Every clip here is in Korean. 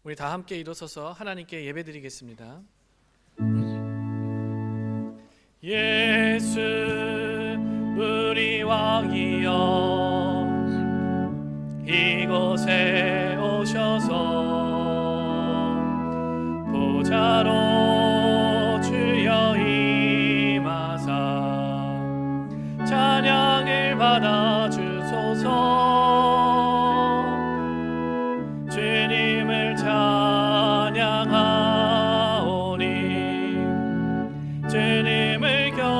우리 다 함께 일어서서 하나님께 예배드리겠습니다. 예수 우리 왕이여 이곳에 오셔서 보좌로 주여 임하사 찬양을 받아주소서. 주님을 찬양하오니 주님을 경배하오니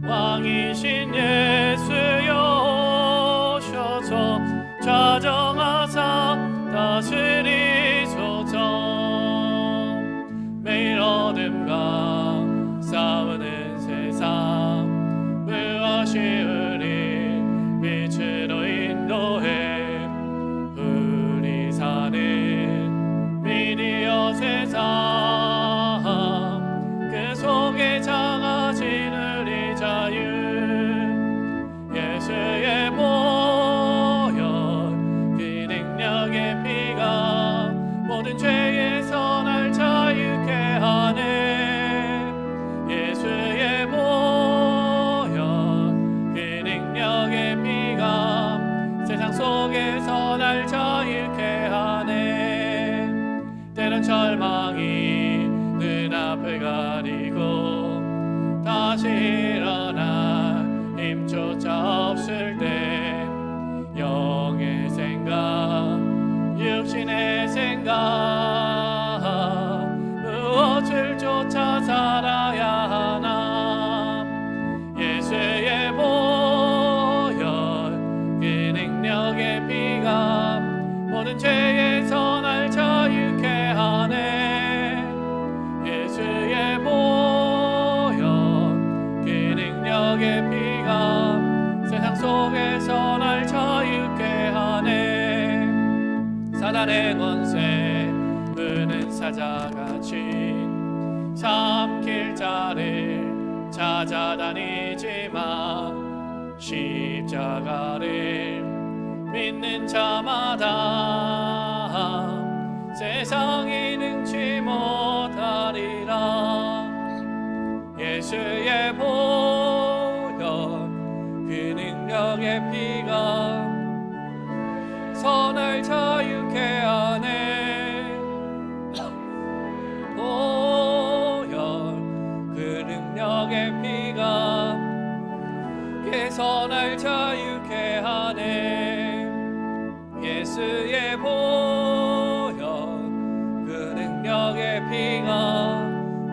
왕이신 예수여 오셔서 좌정하사 다스리소서. 매일 어둠과 싸우는 세상 무엇이 우리 빛으로 인도해 우리 사는 미디어 세상 그 속에 작아진 우리 자유 예수의 보혈 그 능력의 피가 모든 죄에서 날 자유케 하네. 예수의 보혈 그 능력의 피가 세상 속에서 날 자유케 하네. 때론 절망이 눈앞을 가리고 다시 일어나 힘조차 없을 때 영의 생각 육신의 생각 무엇을 쫓아 살아야 하나. 예수의 보혈 그 능력의 피가 모든 죄에서 날 자유케 하네. 예수의 보혈 그 능력의 피가 세상 속에서 날 자유케 하네. 사단의 권세 무는 사자같이 삼킬 자를 찾아다니지만 십자가를 믿는 자마다 세상이 능치 못하리라. 예수의 보혈 그 능력의 피가 선을 자유케 하네. 보혈 그 능력의 피가 개선을 자유케 하네. 예수의 보혈 그 능력의 피가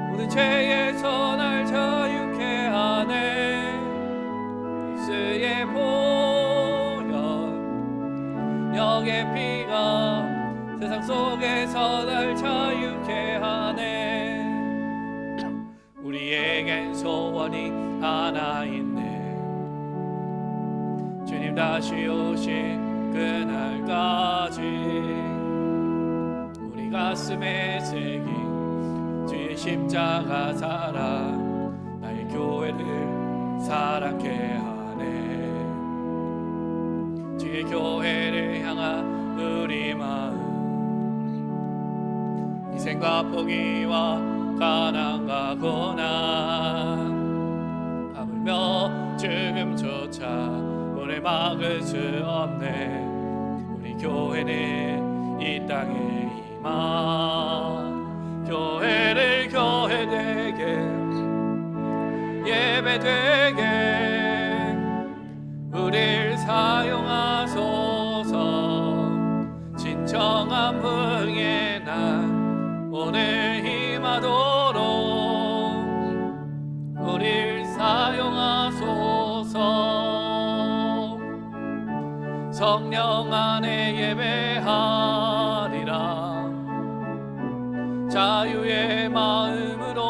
모든 죄에서 날 자유케 하네. 예수의 보혈 영의 피가 세상 속에서 날 자유케 하네. 우리에겐 소원이 하나 있네. 주님 다시 오신 그날까지 우리 가슴에 새긴 주의 십자가 사랑 나의 교회를 사랑케 하네. 주의 교회를 향한 우리 마음 희생과 포기와 가난과 고난 하물며 죽음조차 우리 막을 수 없네. 우리 교회는 이 땅에 임하 교회를 교회되게 예배되게 우릴 사용하소서. 진정한 부흥의 날 오늘 임하도록 우릴 사용하소서. 성령 안에 예배하리라. 자유의 마음으로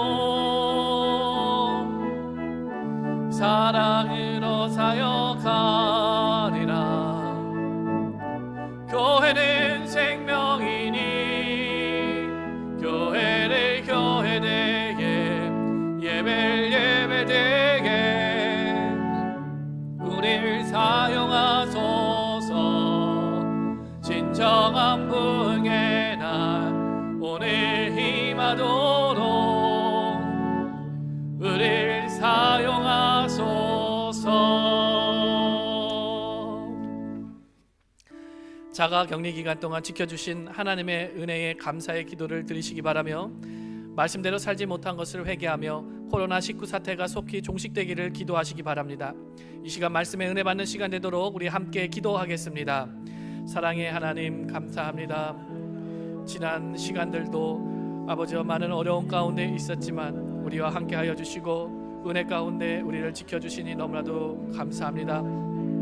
사랑으로 사역하리라. 교회는 생명이니 교회를 교회되게 예배를 예배되게 우릴 사용하소서. 자가 격리 기간 동안 지켜주신 하나님의 은혜에 감사의 기도를 드리시기 바라며, 말씀대로 살지 못한 것을 회개하며 코로나19 사태가 속히 종식되기를 기도하시기 바랍니다. 이 시간 말씀의 은혜 받는 시간 되도록 우리 함께 기도하겠습니다. 사랑의 하나님, 감사합니다. 지난 시간들도 아버지와 많은 어려운 가운데 있었지만 우리와 함께하여 주시고 은혜 가운데 우리를 지켜주시니 너무나도 감사합니다.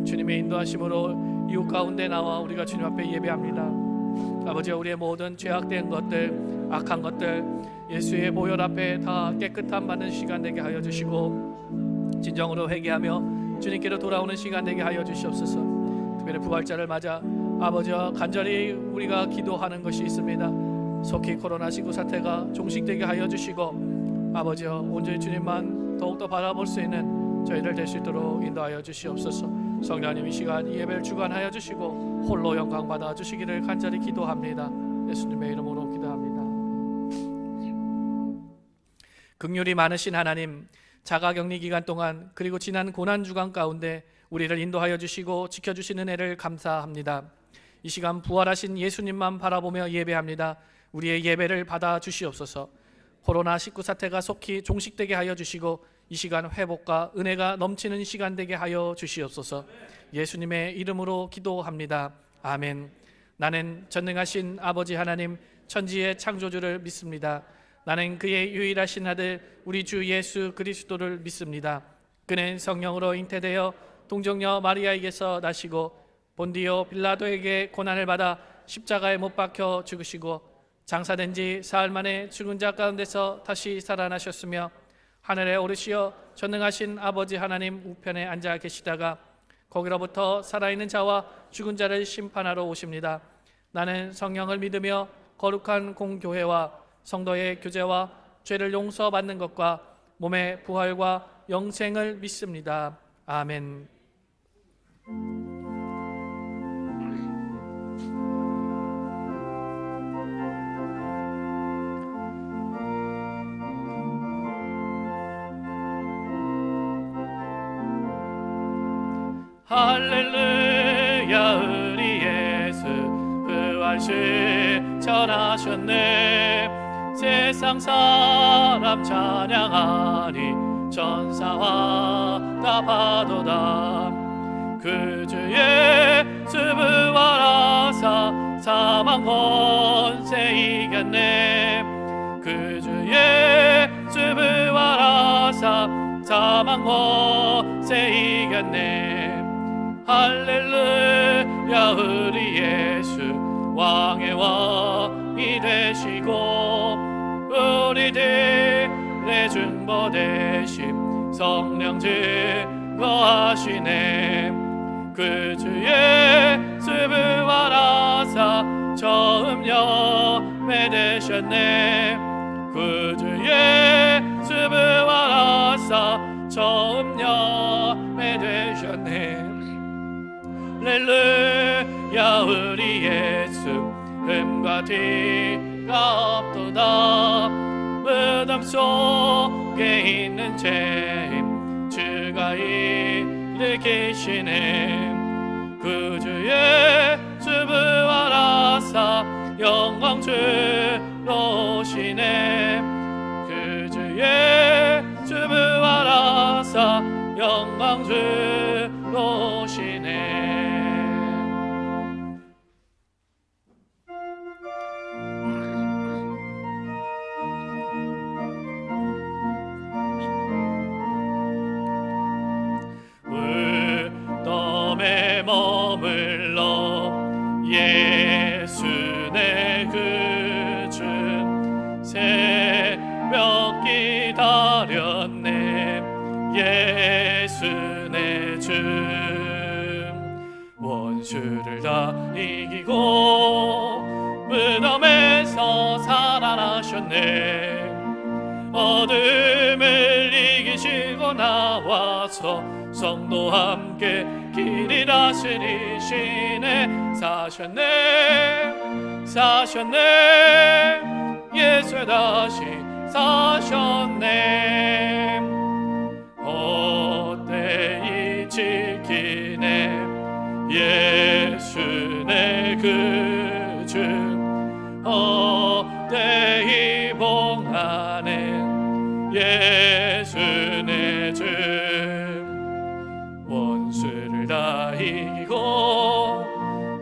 주님의 인도하심으로 이웃 가운데 나와 우리가 주님 앞에 예배합니다. 아버지와 우리의 모든 죄악된 것들, 악한 것들 예수의 보혈 앞에 다 깨끗함 받는 시간 되게 하여 주시고, 진정으로 회개하며 주님께로 돌아오는 시간 되게 하여 주시옵소서. 특별히 부활절을 맞아 아버지와 간절히 우리가 기도하는 것이 있습니다. 속히 코로나19 사태가 종식되게 하여 주시고 아버지와 온전히 주님만 더욱더 바라볼 수 있는 저희들 될 수 있도록 인도하여 주시옵소서. 성령님 이 시간 이 예배를 주관하여 주시고 홀로 영광 받아 주시기를 간절히 기도합니다. 예수님의 이름으로 기도합니다. 긍휼이 많으신 하나님, 자가격리 기간 동안 그리고 지난 고난 주간 가운데 우리를 인도하여 주시고 지켜주시는 은혜를 감사합니다. 이 시간 부활하신 예수님만 바라보며 예배합니다. 우리의 예배를 받아 주시옵소서. 코로나19 사태가 속히 종식되게 하여 주시고 이 시간 회복과 은혜가 넘치는 시간 되게 하여 주시옵소서. 예수님의 이름으로 기도합니다. 아멘. 나는 전능하신 아버지 하나님, 천지의 창조주를 믿습니다. 나는 그의 유일하신 아들 우리 주 예수 그리스도를 믿습니다. 그는 성령으로 잉태되어 동정녀 마리아에게서 나시고 본디오 빌라도에게 고난을 받아 십자가에 못 박혀 죽으시고 장사된 지 사흘 만에 죽은 자 가운데서 다시 살아나셨으며 하늘에 오르시어 전능하신 아버지 하나님 우편에 앉아 계시다가 거기로부터 살아있는 자와 죽은 자를 심판하러 오십니다. 나는 성령을 믿으며 거룩한 공교회와 성도의 교제와 죄를 용서받는 것과 몸의 부활과 영생을 믿습니다. 아멘. 할렐루야, 우리 예수 부활시 전하셨네. 세상 사람 찬양하니 천사와 답하도다. 그 주 예수 부활하사 사망 권세 이겼네. 그 주 예수 부활하사 사망 권세 이겼네. 할렐루야, 우리 예수 왕의 왕이 되시고 우리들의 중보 되심 성령 증거하시네. 그 주 예수 부활하사 처음 열매 되셨네. 그 주 예수 부활하사 처음 열매 되셨네. 할렐루야, 우리 예수 흠과 티가 없도다. 무덤 속에 있는 죄임 주가 일으키시네. 그 주 예수 부활하사 영광 주로 오시네. 그 주 예수 부활하사 영광 주로 오시네. 무덤에 머물러 예수 내 그준 새벽 기다렸네. 예수 내 주 원수를 다 이기고 무덤에서 살아나셨네. 어둠을 이기시고 나와서 성도와 함께 길이 다스리시네. 사셨네 사셨네 예수 다시 사셨네. 헛되이 지키네 예수 내 그중 헛되이 봉하는 예수 내 주 원수를 다 이기고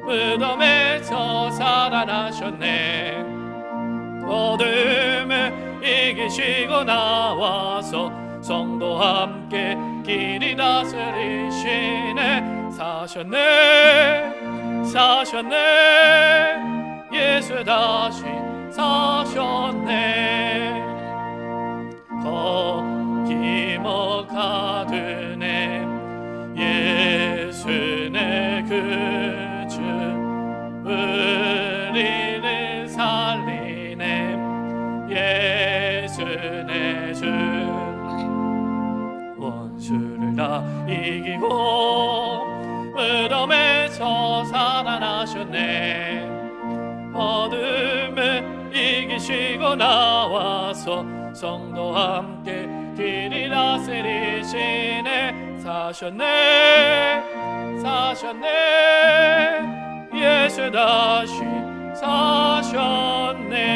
무덤에서 살아나셨네. 어둠을 이기시고 나와서 성도와 함께 길이 다스리시네. 사셨네 사셨네 예수 다시 사셨네. 거기먹하드네 예수 내 그주 우리를 살리네. 예수 내 주 원수를 다 이기고 무덤에서 살아나셨네. 어둠을 이기시고 나와서 성도와 함께 길이 다스리시네. 사셨네 사셨네 예수 다시 사셨네.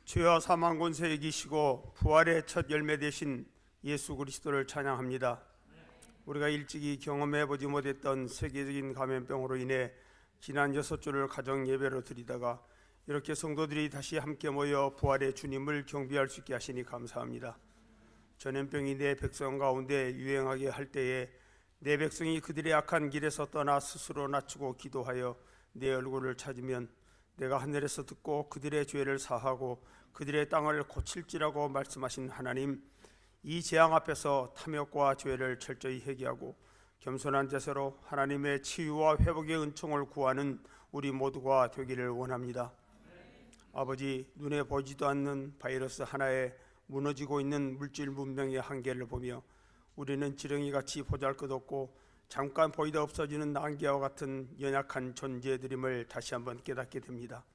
죄와 사망 권세 이기시고 부활의 첫 열매 되신 예수 그리스도를 찬양합니다. 우리가 일찍이 경험해보지 못했던 세계적인 감염병으로 인해 지난 6주를 가정 예배로 드리다가 이렇게 성도들이 다시 함께 모여 부활의 주님을 경배할 수 있게 하시니 감사합니다. 전염병이 내 백성 가운데 유행하게 할 때에 내 백성이 그들의 악한 길에서 떠나 스스로 낮추고 기도하여 내 얼굴을 찾으면 내가 하늘에서 듣고 그들의 죄를 사하고 그들의 땅을 고칠지라고 말씀하신 하나님, 이 재앙 앞에서 탐욕과 죄를 철저히 회개하고 겸손한 자세로 하나님의 치유와 회복의 은총을 구하는 우리 모두가 되기를 원합니다. 아버지, 눈에 보이지도 않는 바이러스 하나에 무너지고 있는 물질 문명의 한계를 보며 우리는 지렁이같이 보잘것없고 잠깐 보이다 없어지는 안개와 같은 연약한 존재들임을 다시 한번 깨닫게 됩니다.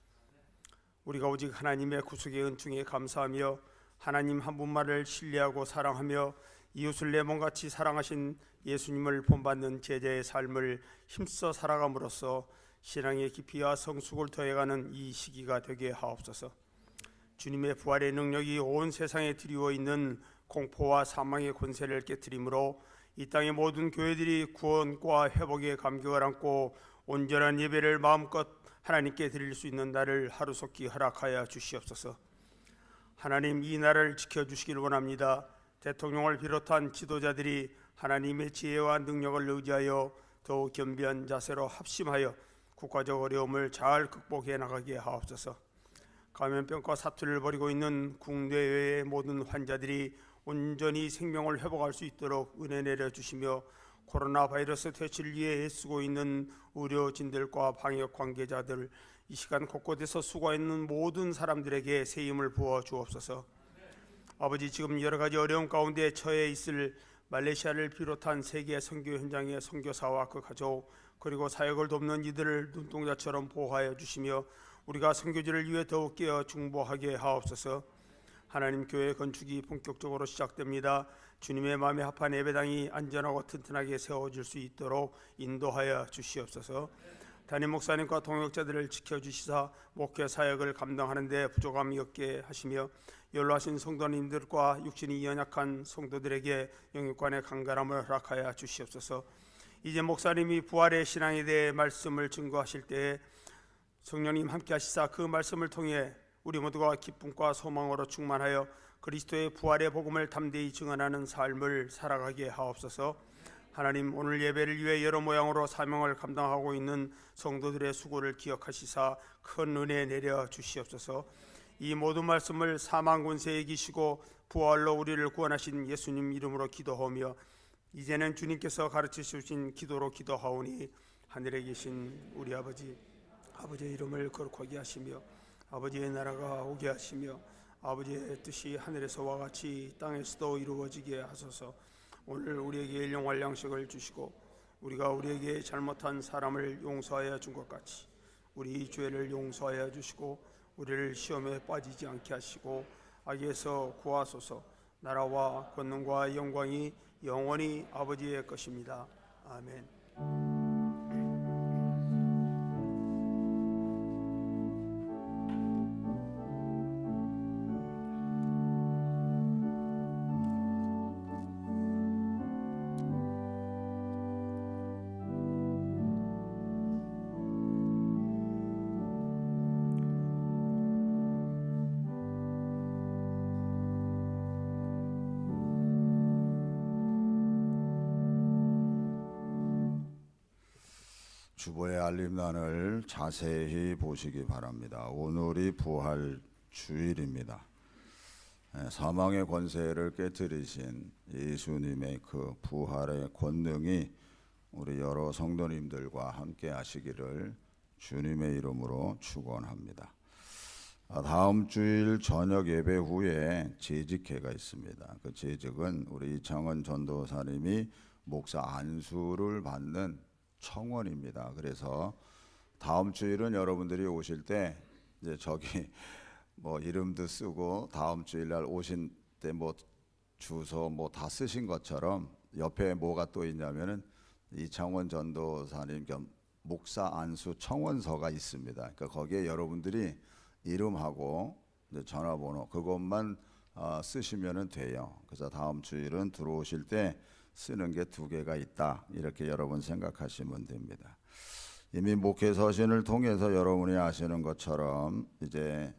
우리가 오직 하나님의 구속의 은총에 감사하며 하나님 한 분만을 신뢰하고 사랑하며 이웃을 내 몸같이 사랑하신 예수님을 본받는 제자의 삶을 힘써 살아감으로써 신앙의 깊이와 성숙을 더해가는 이 시기가 되게 하옵소서. 주님의 부활의 능력이 온 세상에 드리워 있는 공포와 사망의 권세를 깨트림으로 이 땅의 모든 교회들이 구원과 회복의 감격을 안고 온전한 예배를 마음껏 하나님께 드릴 수 있는 날을 하루속히 허락하여 주시옵소서. 하나님, 이 날을 지켜주시길 원합니다. 대통령을 비롯한 지도자들이 하나님의 지혜와 능력을 의지하여 더욱 겸비한 자세로 합심하여 국가적 어려움을 잘 극복해 나가게 하옵소서. 감염병과 사투를 벌이고 있는 국내외의 모든 환자들이 온전히 생명을 회복할 수 있도록 은혜 내려주시며 코로나 바이러스 퇴치를 위해 애쓰고 있는 의료진들과 방역 관계자들, 이 시간 곳곳에서 수고하는 모든 사람들에게 새 힘을 부어 주옵소서. 아버지, 지금 여러 가지 어려움 가운데 처해 있을 말레이시아를 비롯한 세계 선교 현장의 선교사와 그 가족, 그리고 사역을 돕는 이들을 눈동자처럼 보호하여 주시며 우리가 선교지를 위해 더욱 깨어 중보하게 하옵소서. 하나님, 교회 건축이 본격적으로 시작됩니다. 주님의 마음에 합한 예배당이 안전하고 튼튼하게 세워질 수 있도록 인도하여 주시옵소서. 담임 목사님과 동역자들을 지켜주시사 목회 사역을 감당하는 데 부족함이 없게 하시며 연로하신 성도님들과 육신이 연약한 성도들에게 영육간의 강건함을 허락하여 주시옵소서. 이제 목사님이 부활의 신앙에 대해 말씀을 증거하실 때에 성령님 함께 하시사 그 말씀을 통해 우리 모두가 기쁨과 소망으로 충만하여 그리스도의 부활의 복음을 담대히 증언하는 삶을 살아가게 하옵소서. 하나님, 오늘 예배를 위해 여러 모양으로 사명을 감당하고 있는 성도들의 수고를 기억하시사 큰 은혜 내려 주시옵소서. 이 모든 말씀을 사망 권세에 이기시고 부활로 우리를 구원하신 예수님 이름으로 기도하며 이제는 주님께서 가르치신 기도로 기도하오니 하늘에 계신 우리 아버지의 이름을 거룩하게 하시며 아버지의 나라가 오게 하시며 아버지의 뜻이 하늘에서와 같이 땅에서도 이루어지게 하소서. 오늘 우리에게 일용할 양식을 주시고 우리가 우리에게 잘못한 사람을 용서하여 준 것 같이 우리 죄를 용서하여 주시고 우리를 시험에 빠지지 않게 하시고 악에서 구하소서. 나라와 권능과 영광이 영원히 아버지의 것입니다. 아멘. 주보의 알림란을 자세히 보시기 바랍니다. 오늘이 부활 주일입니다. 사망의 권세를 깨뜨리신 예수님의 그 부활의 권능이 우리 여러 성도님들과 함께 하시기를 주님의 이름으로 축원합니다. 다음 주일 저녁 예배 후에 재직회가 있습니다. 그 재직은 우리 이창원 전도사님이 목사 안수를 받는 청원입니다. 그래서 다음 주일은 여러분들이 오실 때 이제 저기 뭐 이름도 쓰고 다음 주일 날 오신 때 뭐 주소 뭐 다 쓰신 것처럼 옆에 뭐가 또 있냐면은 이창원 전도사님 겸 목사 안수 청원서가 있습니다. 그러니까 거기에 여러분들이 이름하고 이제 전화번호 그것만 쓰시면은 돼요. 그래서 다음 주일은 들어오실 때 쓰는 게 2개가 있다. 이렇게 여러분 생각하시면 됩니다. 이미 목회 서신을 통해서 여러분이 아시는 것처럼 이제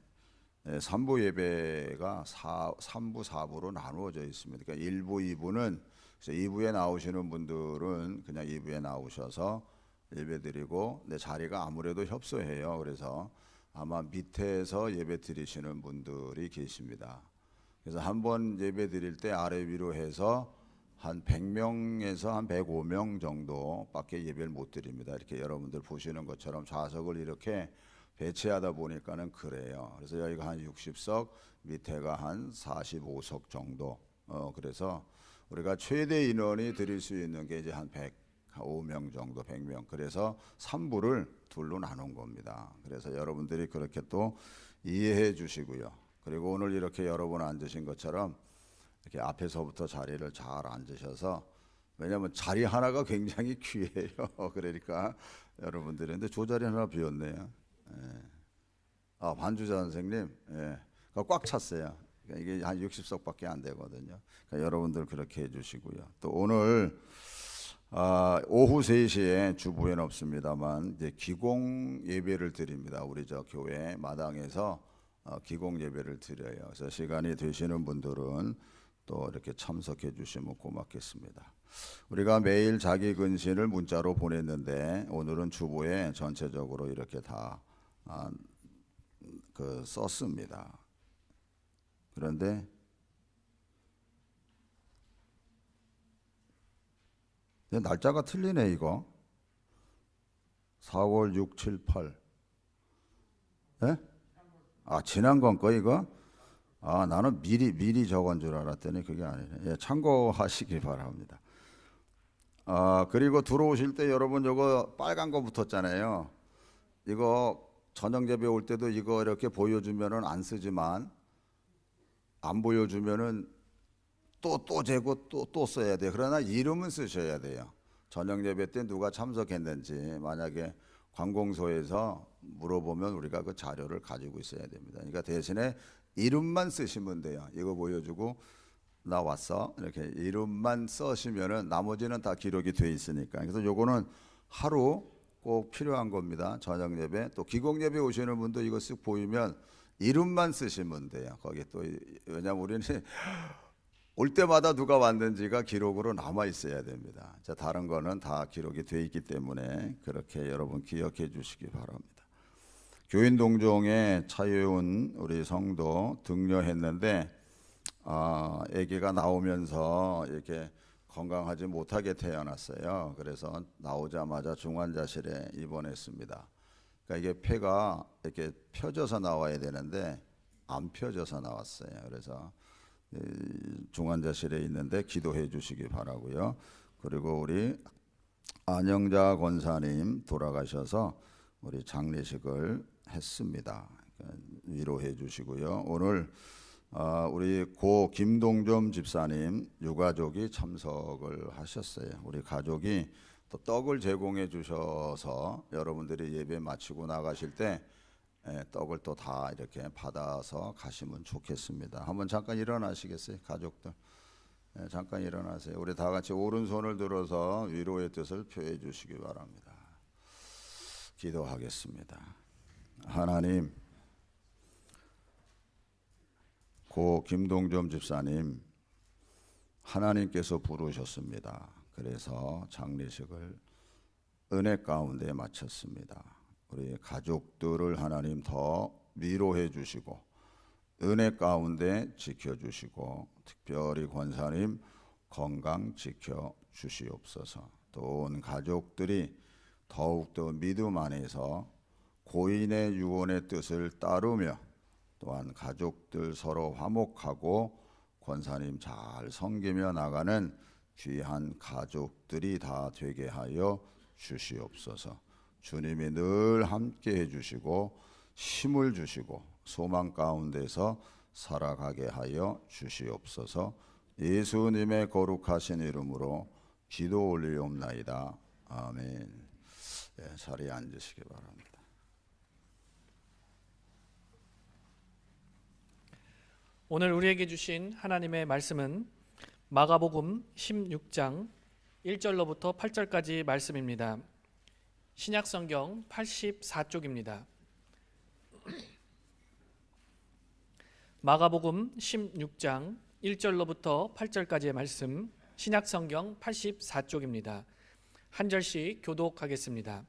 3부 예배가 3부 4부로 나누어져 있습니다. 그러니까 1부 2부는 2부에 나오시는 분들은 그냥 2부에 나오셔서 예배 드리고 내 자리가 아무래도 협소해요. 그래서 아마 밑에서 예배 드리시는 분들이 계십니다. 그래서 한번 예배 드릴 때 아래 위로 해서 한 100명에서 한 105명 정도밖에 예배를 못 드립니다. 이렇게 여러분들 보시는 것처럼 좌석을 이렇게 배치하다 보니까는 그래요. 그래서 여기가 한 60석, 밑에가 한 45석 정도. 그래서 우리가 최대 인원이 드릴 수 있는 게 이제 한 105명 정도, 100명. 그래서 3부를 둘로 나눈 겁니다. 그래서 여러분들이 그렇게 또 이해해 주시고요. 그리고 오늘 이렇게 여러분 앉으신 것처럼 이렇게 앞에서부터 자리를 잘 앉으셔서, 왜냐하면 자리 하나가 굉장히 귀해요. 그러니까 여러분들이, 근데 저 자리 하나 비었네요. 아, 반주자 선생님, 꽉 찼어요. 그러니까 이게 한 60석밖에 안 되거든요. 그러니까 여러분들 그렇게 해주시고요. 또 오늘 오후 3시에 주부에는 없습니다만 이제 기공 예배를 드립니다. 우리 저 교회 마당에서 기공 예배를 드려요. 그래서 시간이 되시는 분들은 또 이렇게 참석해 주시면 고맙겠습니다. 우리가 매일 자기 근신을 문자로 보냈는데 오늘은 주보에 전체적으로 이렇게 다 썼습니다. 그런데 날짜가 틀리네. 이거 4월 6, 7, 8. 예? 지난 건 거 이거? 나는 미리 적은 줄 알았더니 그게 아니네. 참고하시기 바랍니다. 그리고 들어오실 때 여러분 이거 빨간 거 붙었잖아요. 이거 저녁 예배 올 때도 이거 이렇게 보여주면은 안 쓰지만 안 보여주면은 또 재고 또 써야 돼요. 그러나 이름은 쓰셔야 돼요. 저녁 예배 때 누가 참석했는지 만약에 관공서에서 물어보면 우리가 그 자료를 가지고 있어야 됩니다. 그러니까 대신에 이름만 쓰시면 돼요. 이거 보여주고 나 왔어 이렇게 이름만 써시면은 나머지는 다 기록이 돼 있으니까. 그래서 요거는 하루 꼭 필요한 겁니다. 저녁 예배 또 기공 예배 오시는 분도 이거 쓱 보이면 이름만 쓰시면 돼요. 거기 또 왜냐면 우리는 올 때마다 누가 왔는지가 기록으로 남아 있어야 됩니다. 자, 다른 거는 다 기록이 돼 있기 때문에 그렇게 여러분 기억해 주시기 바랍니다. 교인 동종에 차여운 우리 성도 등려했는데 아기가 나오면서 이렇게 건강하지 못하게 태어났어요. 그래서 나오자마자 중환자실에 입원했습니다. 그러니까 이게 폐가 이렇게 펴져서 나와야 되는데 안 펴져서 나왔어요. 그래서 중환자실에 있는데 기도해 주시기 바라고요. 그리고 우리 안영자 권사님 돌아가셔서 우리 장례식을 했습니다. 위로해 주시고요. 오늘 우리 고 김동점 집사님 유가족이 참석을 하셨어요. 우리 가족이 또 떡을 제공해 주셔서 여러분들이 예배 마치고 나가실 때 떡을 또 다 이렇게 받아서 가시면 좋겠습니다. 한번 잠깐 일어나시겠어요, 가족들? 잠깐 일어나세요. 우리 다 같이 오른손을 들어서 위로의 뜻을 표해 주시기 바랍니다. 기도하겠습니다. 하나님, 고 김동점 집사님 하나님께서 부르셨습니다. 그래서 장례식을 은혜 가운데 마쳤습니다. 우리 가족들을 하나님 더 위로해 주시고 은혜 가운데 지켜주시고 특별히 권사님 건강 지켜 주시옵소서. 또 온 가족들이 더욱더 믿음 안에서 고인의 유언의 뜻을 따르며 또한 가족들 서로 화목하고 권사님 잘 섬기며 나가는 귀한 가족들이 다 되게 하여 주시옵소서. 주님이 늘 함께 해주시고 힘을 주시고 소망 가운데서 살아가게 하여 주시옵소서. 예수님의 거룩하신 이름으로 기도 올리옵나이다. 아멘. 자리에 앉으시기 바랍니다. 오늘 우리에게 주신 하나님의 말씀은 마가복음 16장 1절로부터 8절까지 말씀입니다. 신약성경 84쪽입니다. 마가복음 16장 1절로부터 8절까지의 말씀, 신약성경 84쪽입니다. 한 절씩 교독하겠습니다.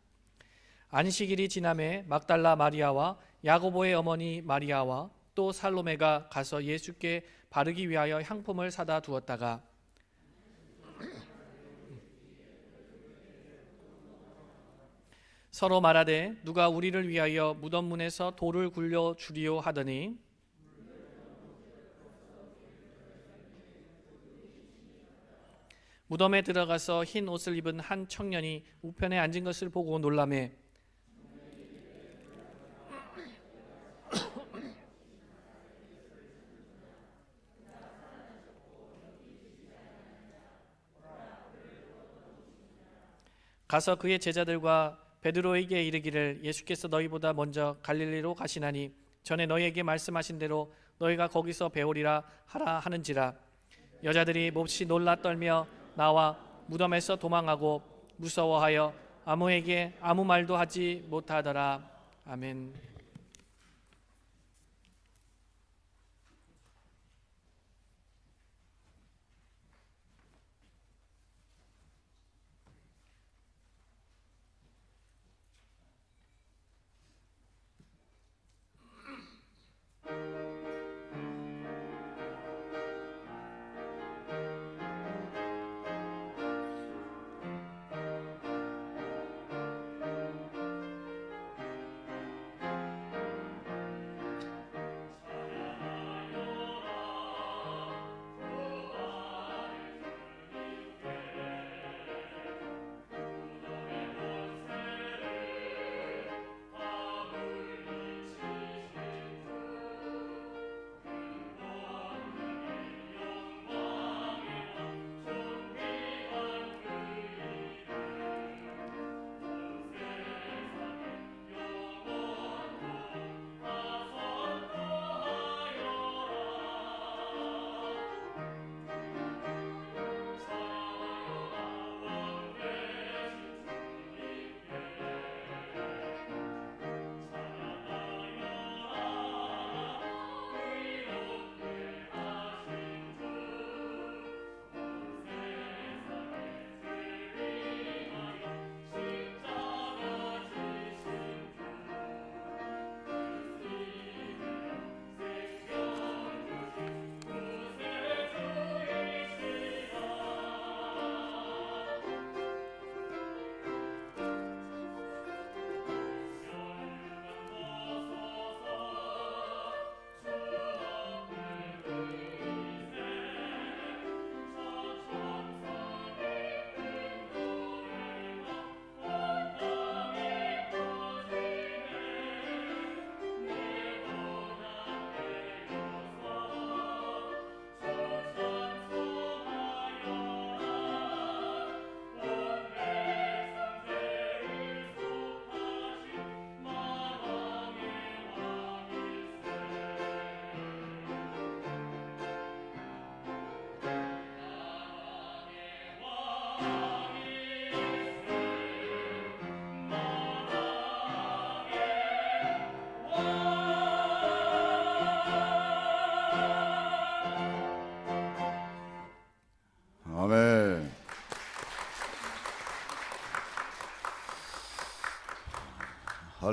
안식일이 지남에 막달라 마리아와 야고보의 어머니 마리아와 또 살로메가 가서 예수께 바르기 위하여 향품을 사다 두었다가 서로 말하되 누가 우리를 위하여 무덤 문에서 돌을 굴려 주리요 하더니 무덤에 들어가서 흰 옷을 입은 한 청년이 우편에 앉은 것을 보고 놀라매 가서 그의 제자들과 베드로에게 이르기를 예수께서 너희보다 먼저 갈릴리로 가시나니 전에 너희에게 말씀하신 대로 너희가 거기서 배우리라 하라 하는지라. 여자들이 몹시 놀라 떨며 나와 무덤에서 도망하고 무서워하여 아무에게 아무 말도 하지 못하더라. 아멘.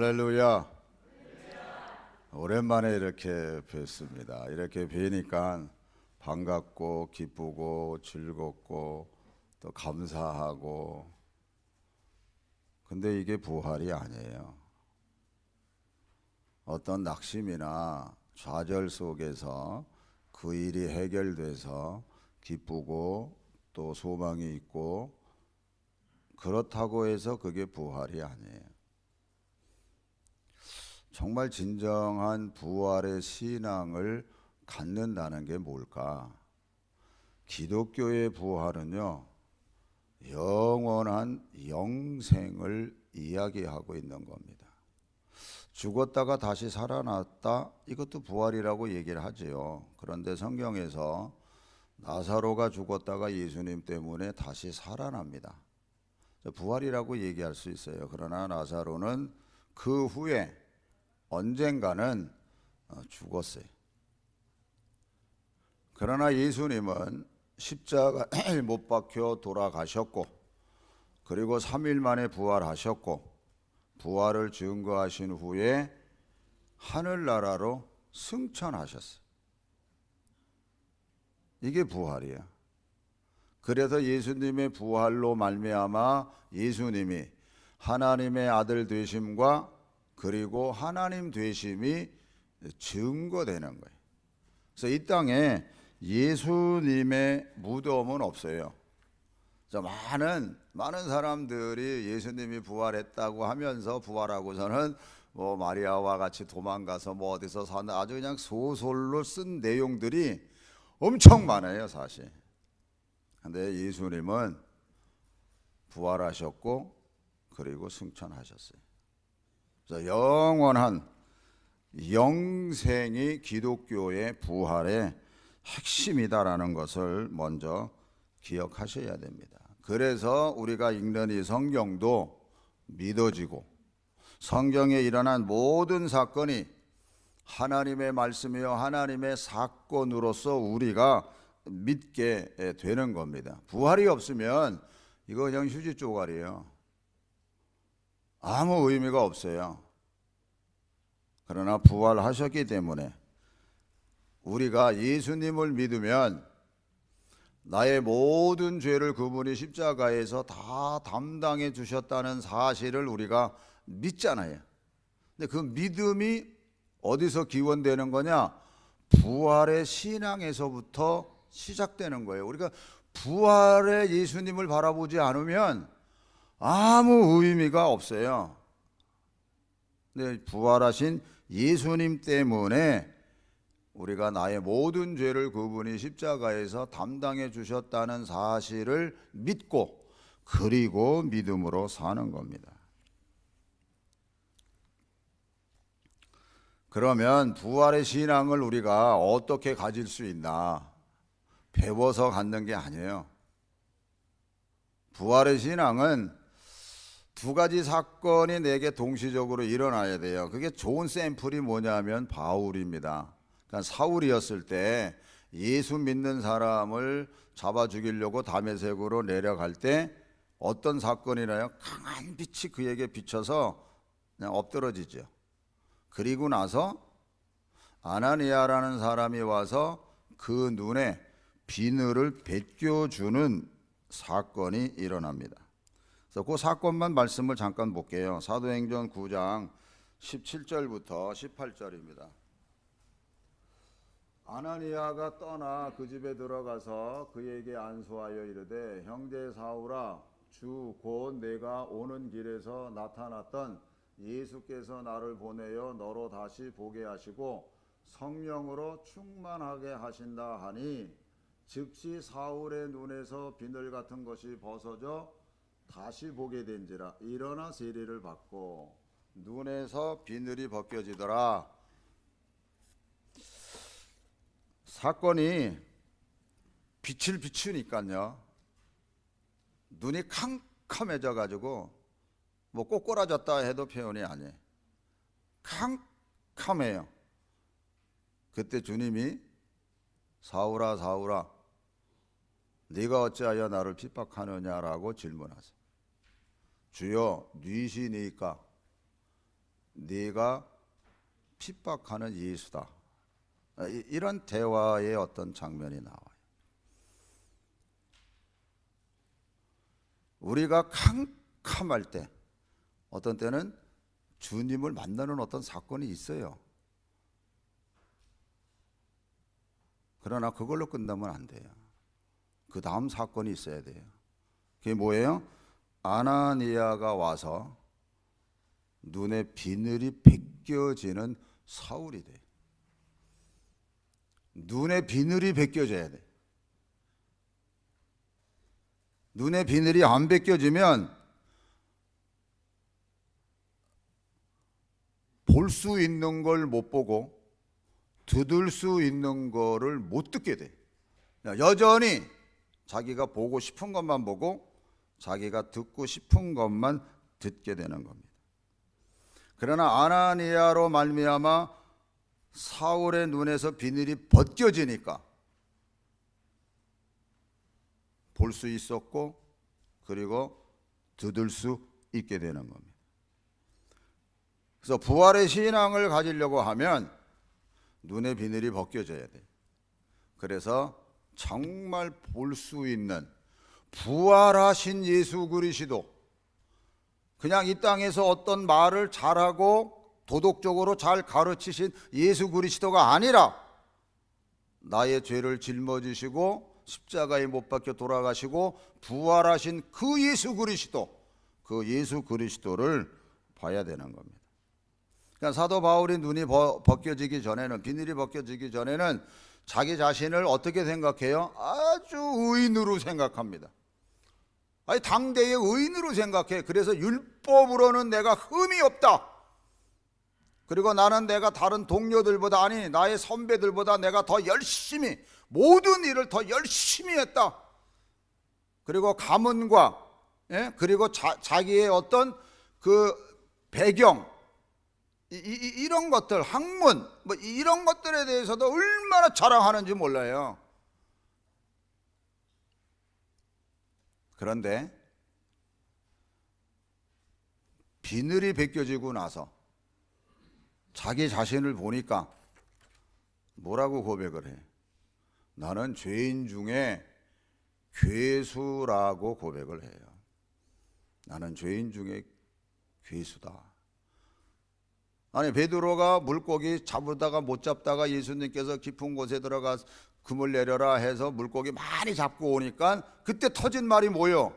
할렐루야. 오랜만에 이렇게 뵙습니다. 이렇게 뵈니까 반갑고 기쁘고 즐겁고 또 감사하고. 근데 이게 부활이 아니에요. 어떤 낙심이나 좌절 속에서 그 일이 해결돼서 기쁘고 또 소망이 있고, 그렇다고 해서 그게 부활이 아니에요. 정말 진정한 부활의 신앙을 갖는다는 게 뭘까? 기독교의 부활은요, 영원한 영생을 이야기하고 있는 겁니다. 죽었다가 다시 살아났다, 이것도 부활이라고 얘기를 하지요. 그런데 성경에서 나사로가 죽었다가 예수님 때문에 다시 살아납니다. 부활이라고 얘기할 수 있어요. 그러나 나사로는 그 후에 언젠가는 죽었어요. 그러나 예수님은 십자가에 못 박혀 돌아가셨고, 그리고 3일 만에 부활하셨고, 부활을 증거하신 후에 하늘나라로 승천하셨어요. 이게 부활이에요. 그래서 예수님의 부활로 말미암아 예수님이 하나님의 아들 되심과 그리고 하나님 되심이 증거되는 거예요. 그래서 이 땅에 예수님의 무덤은 없어요. 많은 사람들이 예수님이 부활했다고 하면서 부활하고서는 뭐 마리아와 같이 도망가서 뭐 어디서 사는 아주 그냥 소설로 쓴 내용들이 엄청 많아요, 사실. 근데 예수님은 부활하셨고 그리고 승천하셨어요. 그래서 영원한 영생이 기독교의 부활의 핵심이다라는 것을 먼저 기억하셔야 됩니다. 그래서 우리가 읽는 이 성경도 믿어지고, 성경에 일어난 모든 사건이 하나님의 말씀이요 하나님의 사건으로서 우리가 믿게 되는 겁니다. 부활이 없으면 이거 그냥 휴지 조각이에요. 아무 의미가 없어요. 그러나 부활하셨기 때문에 우리가 예수님을 믿으면 나의 모든 죄를 그분이 십자가에서 다 담당해 주셨다는 사실을 우리가 믿잖아요. 근데 그 믿음이 어디서 기원되는 거냐? 부활의 신앙에서부터 시작되는 거예요. 우리가 부활의 예수님을 바라보지 않으면 아무 의미가 없어요. 근데 부활하신 예수님 때문에 우리가 나의 모든 죄를 그분이 십자가에서 담당해 주셨다는 사실을 믿고, 그리고 믿음으로 사는 겁니다. 그러면 부활의 신앙을 우리가 어떻게 가질 수 있나? 배워서 갖는 게 아니에요. 부활의 신앙은 두 가지 사건이 내게 동시적으로 일어나야 돼요. 그게 좋은 샘플이 뭐냐면 바울입니다. 그러니까 사울이었을 때 예수 믿는 사람을 잡아 죽이려고 다메섹으로 내려갈 때 어떤 사건이 나요? 강한 빛이 그에게 비쳐서 그냥 엎드러지죠. 그리고 나서 아나니아라는 사람이 와서 그 눈에 비늘을 벗겨주는 사건이 일어납니다. 그래서 그 사건만 말씀을 잠깐 볼게요. 사도행전 9장 17절부터 18절입니다. 아나니아가 떠나 그 집에 들어가서 그에게 안수하여 이르되, 형제 사울아, 주 곧 내가 오는 길에서 나타났던 예수께서 나를 보내어 너로 다시 보게 하시고 성령으로 충만하게 하신다 하니, 즉시 사울의 눈에서 비늘 같은 것이 벗어져 다시 보게 된지라. 일어나 세례를 받고 눈에서 비늘이 벗겨지더라. 사건이 빛을 비추니까요, 눈이 캄캄해져 가지고 뭐 꼬꾸라졌다 해도 표현이 아니에요. 캄캄해요. 그때 주님이 사울아 사울아 네가 어찌하여 나를 핍박하느냐라고 질문하세요. 주여, 뉘시니까 네가 핍박하는 예수다. 이런 대화의 어떤 장면이 나와요. 우리가 캄캄할 때, 어떤 때는 주님을 만나는 어떤 사건이 있어요. 그러나 그걸로 끝나면 안 돼요. 그 다음 사건이 있어야 돼요. 그게 뭐예요? 아나니아가 와서 눈에 비늘이 벗겨지는 사울이 돼. 눈에 비늘이 벗겨져야 돼. 눈에 비늘이 안 벗겨지면 볼 수 있는 걸 못 보고 듣을 수 있는 거를 못 듣게 돼. 여전히 자기가 보고 싶은 것만 보고 자기가 듣고 싶은 것만 듣게 되는 겁니다. 그러나 아나니아로 말미암아 사울의 눈에서 비늘이 벗겨지니까 볼 수 있었고 그리고 듣을 수 있게 되는 겁니다. 그래서 부활의 신앙을 가지려고 하면 눈의 비늘이 벗겨져야 돼. 그래서 정말 볼 수 있는 부활하신 예수 그리스도, 그냥 이 땅에서 어떤 말을 잘하고 도덕적으로 잘 가르치신 예수 그리스도가 아니라 나의 죄를 짊어지시고 십자가에 못 박혀 돌아가시고 부활하신 그 예수 그리스도, 그 예수 그리스도를 봐야 되는 겁니다. 그러니까 사도 바울이 눈이 벗겨지기 전에는, 비늘이 벗겨지기 전에는 자기 자신을 어떻게 생각해요? 아주 의인으로 생각합니다. 아니, 당대의 의인으로 생각해. 그래서 율법으로는 내가 흠이 없다. 그리고 나는 내가 다른 동료들보다, 아니 나의 선배들보다 내가 더 열심히, 모든 일을 더 열심히 했다. 그리고 가문과 그리고 자기의 어떤 그 배경, 이런 것들, 학문, 뭐 이런 것들에 대해서도 얼마나 자랑하는지 몰라요. 그런데 비늘이 벗겨지고 나서 자기 자신을 보니까 뭐라고 고백을 해? 나는 죄인 중에 괴수라고 고백을 해요. 나는 죄인 중에 괴수다. 아니, 베드로가 물고기 잡으다가 못 잡다가 예수님께서 깊은 곳에 들어가 금을 내려라 해서 물고기 많이 잡고 오니까 그때 터진 말이 뭐요?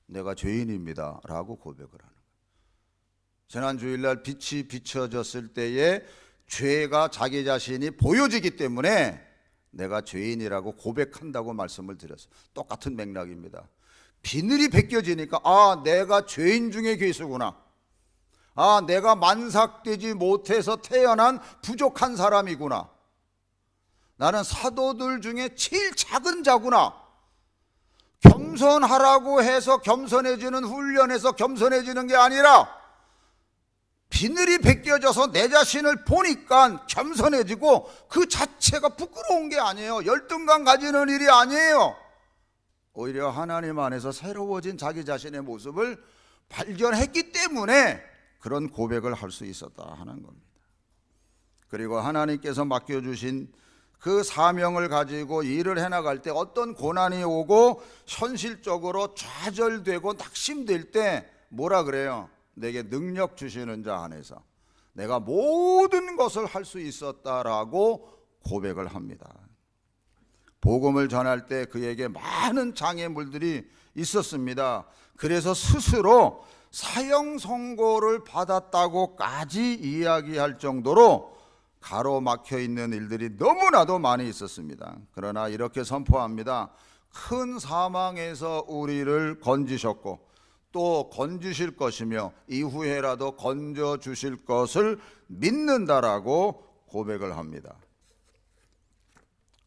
내가 죄인입니다 라고 고백을 하는 거예요. 지난 주일날 빛이 비춰졌을 때에 죄가 자기 자신이 보여지기 때문에 내가 죄인이라고 고백한다고 말씀을 드렸어요. 똑같은 맥락입니다. 비늘이 벗겨지니까 아, 내가 죄인 중에 괴수구나. 아, 내가 만삭되지 못해서 태어난 부족한 사람이구나. 나는 사도들 중에 제일 작은 자구나. 겸손하라고 해서 겸손해지는 훈련에서 겸손해지는 게 아니라 비늘이 벗겨져서 내 자신을 보니까 겸손해지고 그 자체가 부끄러운 게 아니에요. 열등감 가지는 일이 아니에요. 오히려 하나님 안에서 새로워진 자기 자신의 모습을 발견했기 때문에 그런 고백을 할 수 있었다 하는 겁니다. 그리고 하나님께서 맡겨주신 그 사명을 가지고 일을 해나갈 때 어떤 고난이 오고 현실적으로 좌절되고 낙심될 때 뭐라 그래요? 내게 능력 주시는 자 안에서 내가 모든 것을 할 수 있었다라고 고백을 합니다. 복음을 전할 때 그에게 많은 장애물들이 있었습니다. 그래서 스스로 사형 선고를 받았다고까지 이야기할 정도로 가로막혀 있는 일들이 너무나도 많이 있었습니다. 그러나 이렇게 선포합니다. 큰 사망에서 우리를 건지셨고 또 건지실 것이며 이후에라도 건져주실 것을 믿는다라고 고백을 합니다.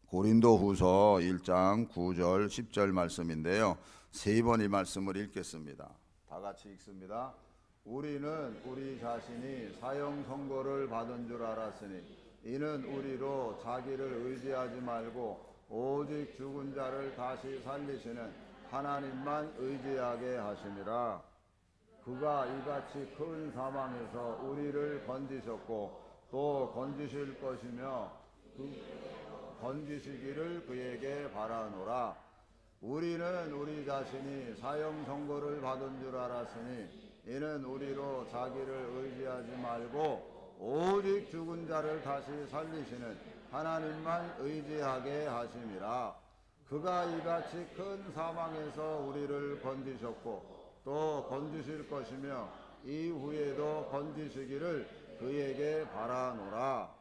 고린도후서 1장 9절 10절 말씀인데요, 세 번 이 말씀을 읽겠습니다. 다 같이 읽습니다. 우리는 우리 자신이 사형 선고를 받은 줄 알았으니 이는 우리로 자기를 의지하지 말고 오직 죽은 자를 다시 살리시는 하나님만 의지하게 하시니라. 그가 이같이 큰 사망에서 우리를 건지셨고 또 건지실 것이며 건지시기를 그에게 바라노라. 우리는 우리 자신이 사형 선고를 받은 줄 알았으니 이는 우리로 자기를 의지하지 말고 오직 죽은 자를 다시 살리시는 하나님만 의지하게 하심이라. 그가 이같이 큰 사망에서 우리를 건지셨고 또 건지실 것이며 이후에도 건지시기를 그에게 바라노라.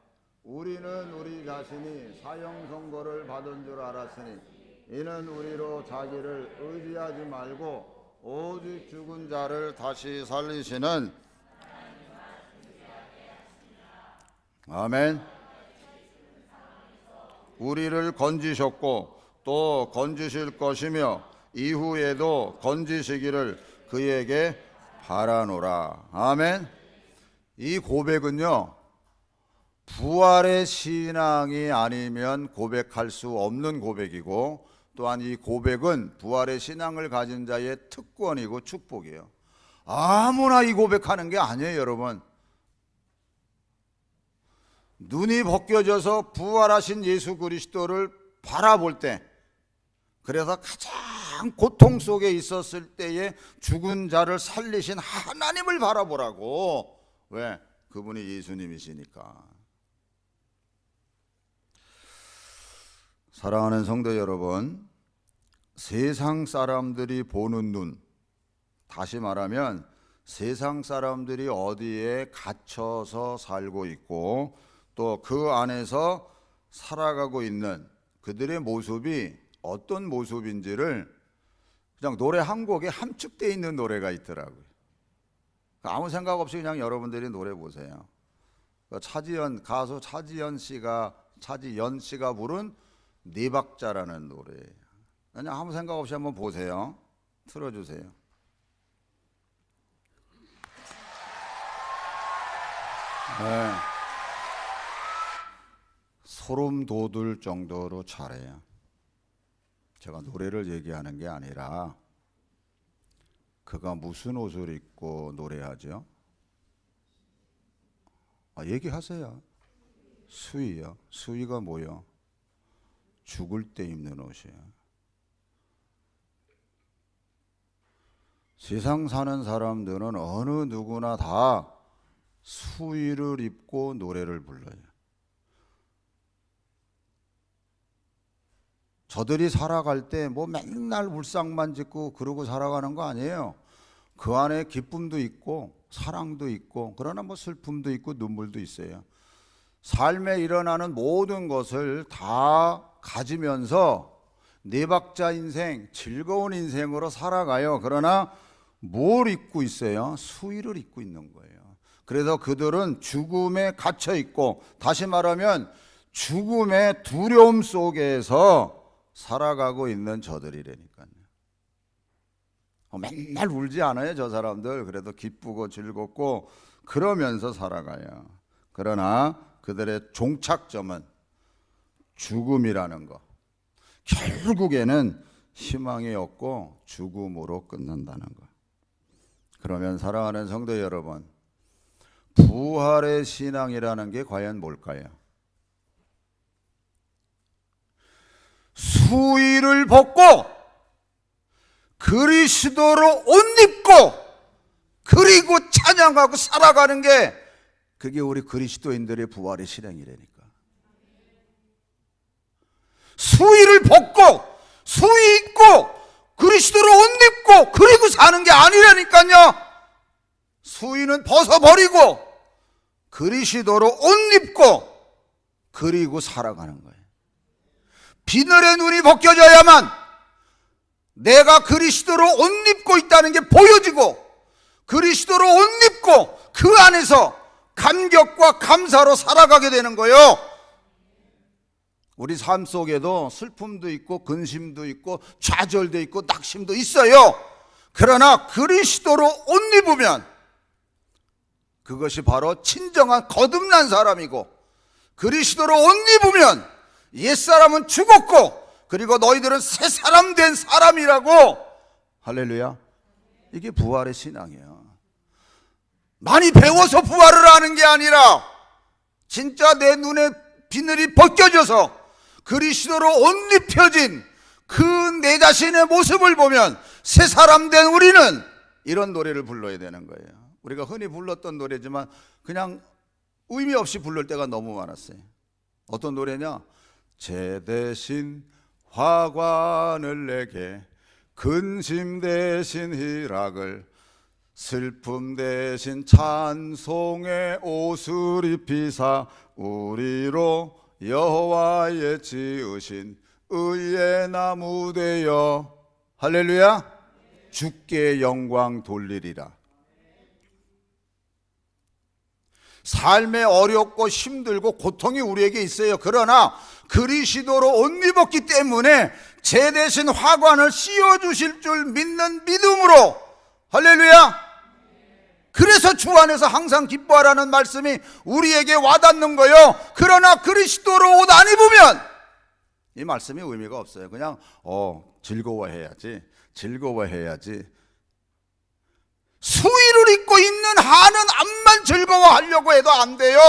우리는 우리 자신이 사형 선고를 받은 줄 알았으니 이는 우리로 자기를 의지하지 말고 오직 죽은 자를 다시 살리시는 아멘. 우리를 건지셨고 또 건지실 것이며 이후에도 건지시기를 그에게 바라노라. 아멘. 이 고백은요, 부활의 신앙이 아니면 고백할 수 없는 고백이고, 또한 이 고백은 부활의 신앙을 가진 자의 특권이고 축복이에요. 아무나 이 고백하는 게 아니에요, 여러분. 눈이 벗겨져서 부활하신 예수 그리스도를 바라볼 때, 그래서 가장 고통 속에 있었을 때에 죽은 자를 살리신 하나님을 바라보라고. 왜? 그분이 예수님이시니까. 사랑하는 성도 여러분, 세상 사람들이 보는 눈, 다시 말하면 세상 사람들이 어디에 갇혀서 살고 있고 또 그 안에서 살아가고 있는 그들의 모습이 어떤 모습인지를 그냥 노래 한 곡에 함축되어 있는 노래가 있더라고요. 아무 생각 없이 그냥 여러분들이 노래 보세요. 가수 차지연 씨가 부른 네 박자라는 노래예요. 그냥 아무 생각 없이 한번 보세요. 틀어주세요. 네. 소름 돋을 정도로 잘해요. 제가 노래를 얘기하는 게 아니라 그가 무슨 옷을 입고 노래하죠? 얘기하세요. 수의요. 수의가 뭐요? 죽을 때 입는 옷이에요. 세상 사는 사람들은 어느 누구나 다 수의를 입고 노래를 불러요. 저들이 살아갈 때 뭐 맨날 울상만 짓고 그러고 살아가는 거 아니에요. 그 안에 기쁨도 있고 사랑도 있고 그러나 뭐 슬픔도 있고 눈물도 있어요. 삶에 일어나는 모든 것을 다 가지면서 네 박자 인생, 즐거운 인생으로 살아가요. 그러나 뭘 입고 있어요? 수의를 입고 있는 거예요. 그래서 그들은 죽음에 갇혀 있고, 다시 말하면 죽음의 두려움 속에서 살아가고 있는 저들이라니까요. 맨날 울지 않아요, 저 사람들. 그래도 기쁘고 즐겁고 그러면서 살아가요. 그러나 그들의 종착점은 죽음이라는 거. 결국에는 희망이 없고 죽음으로 끝난다는 거. 그러면 사랑하는 성도 여러분, 부활의 신앙이라는 게 과연 뭘까요? 수의를 벗고 그리스도로 옷 입고 그리고 찬양하고 살아가는 게 그게 우리 그리스도인들의 부활의 신앙이라니까. 수의를 벗고 수의 입고 그리스도로 옷 입고 그리고 사는 게 아니라니까요. 수의는 벗어버리고 그리스도로 옷 입고 그리고 살아가는 거예요. 비늘의 눈이 벗겨져야만 내가 그리스도로 옷 입고 있다는 게 보여지고 그리스도로 옷 입고 그 안에서 감격과 감사로 살아가게 되는 거예요. 우리 삶 속에도 슬픔도 있고 근심도 있고 좌절도 있고 낙심도 있어요. 그러나 그리스도로 옷 입으면 그것이 바로 진정한 거듭난 사람이고, 그리스도로 옷 입으면 옛사람은 죽었고 그리고 너희들은 새 사람 된 사람이라고. 할렐루야. 이게 부활의 신앙이에요. 많이 배워서 부활을 하는 게 아니라 진짜 내 눈에 비늘이 벗겨져서 그리스도로 옷 입혀진 그 내 자신의 모습을 보면 새 사람 된 우리는 이런 노래를 불러야 되는 거예요. 우리가 흔히 불렀던 노래지만 그냥 의미 없이 부를 때가 너무 많았어요. 어떤 노래냐? 제 대신 화관을 내게, 근심 대신 희락을, 슬픔 대신 찬송의 옷을 입히사 우리로 여호와의 지으신 의의 나무 되어, 할렐루야, 주께 영광 돌리리라. 삶에 어렵고 힘들고 고통이 우리에게 있어요. 그러나 그리스도로 옷 입었기 때문에 제 대신 화관을 씌워주실 줄 믿는 믿음으로, 할렐루야, 그래서 주 안에서 항상 기뻐하라는 말씀이 우리에게 와닿는 거요. 그러나 그리스도로 옷 안 입으면 이 말씀이 의미가 없어요. 그냥 즐거워해야지. 수의를 입고 있는 한은 암만 즐거워하려고 해도 안 돼요.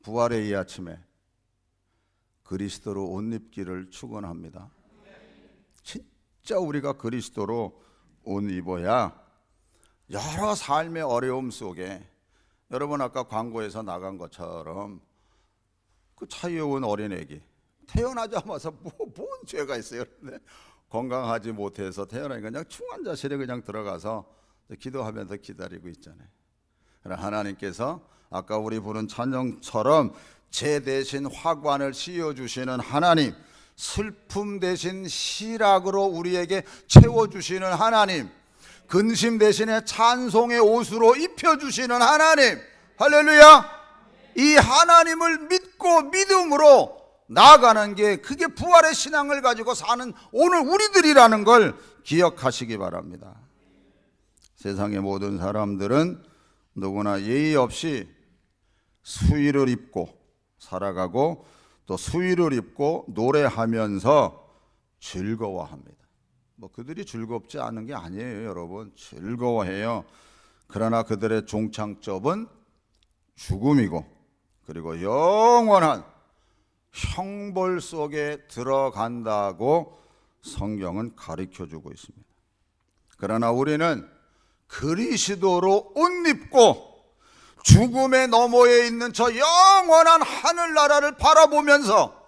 부활의 이 아침에 그리스도로 옷 입기를 축원합니다. 진짜 우리가 그리스도로 옷 입어야 여러 삶의 어려움 속에, 여러분 아까 광고에서 나간 것처럼 그 차에 온 어린애기 태어나자마자 뭔 죄가 있어요. 건강하지 못해서 태어나니까 그냥 중환자실에 그냥 들어가서 기도하면서 기다리고 있잖아요. 그러나 하나님께서 아까 우리 부른 찬양처럼 제 대신 화관을 씌워주시는 하나님, 슬픔 대신 희락으로 우리에게 채워주시는 하나님, 근심 대신에 찬송의 옷으로 입혀주시는 하나님, 할렐루야, 이 하나님을 믿고 믿음으로 나아가는 게, 그게 부활의 신앙을 가지고 사는 오늘 우리들이라는 걸 기억하시기 바랍니다. 세상의 모든 사람들은 누구나 예의 없이 수의를 입고 살아가고 또 수의를 입고 노래하면서 즐거워합니다. 그들이 즐겁지 않은 게 아니에요, 여러분. 즐거워해요. 그러나 그들의 종착점은 죽음이고, 그리고 영원한 형벌 속에 들어간다고 성경은 가르쳐주고 있습니다. 그러나 우리는 그리스도로 옷 입고 죽음의 너머에 있는 저 영원한 하늘나라를 바라보면서,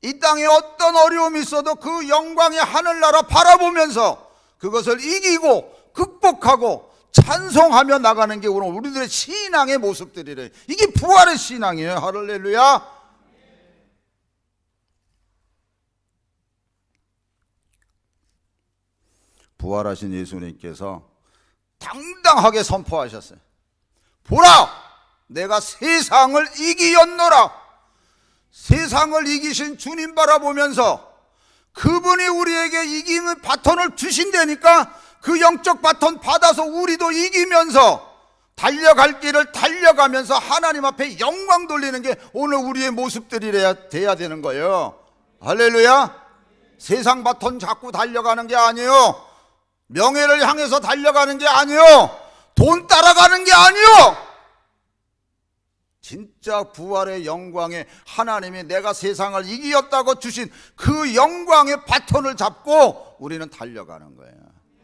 이 땅에 어떤 어려움이 있어도 그 영광의 하늘나라 바라보면서 그것을 이기고 극복하고 찬송하며 나가는 게 오늘 우리들의 신앙의 모습들이래요. 이게 부활의 신앙이에요. 할렐루야. 부활하신 예수님께서 당당하게 선포하셨어요. 보라, 내가 세상을 이기었노라. 세상을 이기신 주님 바라보면서 그분이 우리에게 이기는 바톤을 주신다니까 그 영적 바톤 받아서 우리도 이기면서 달려갈 길을 달려가면서 하나님 앞에 영광 돌리는 게 오늘 우리의 모습들이 돼야 되는 거예요. 할렐루야. 세상 바톤 잡고 달려가는 게 아니에요. 명예를 향해서 달려가는 게 아니에요. 돈 따라가는 게 아니에요. 진짜 부활의 영광에 하나님이 내가 세상을 이기었다고 주신 그 영광의 바톤을 잡고 우리는 달려가는 거예요.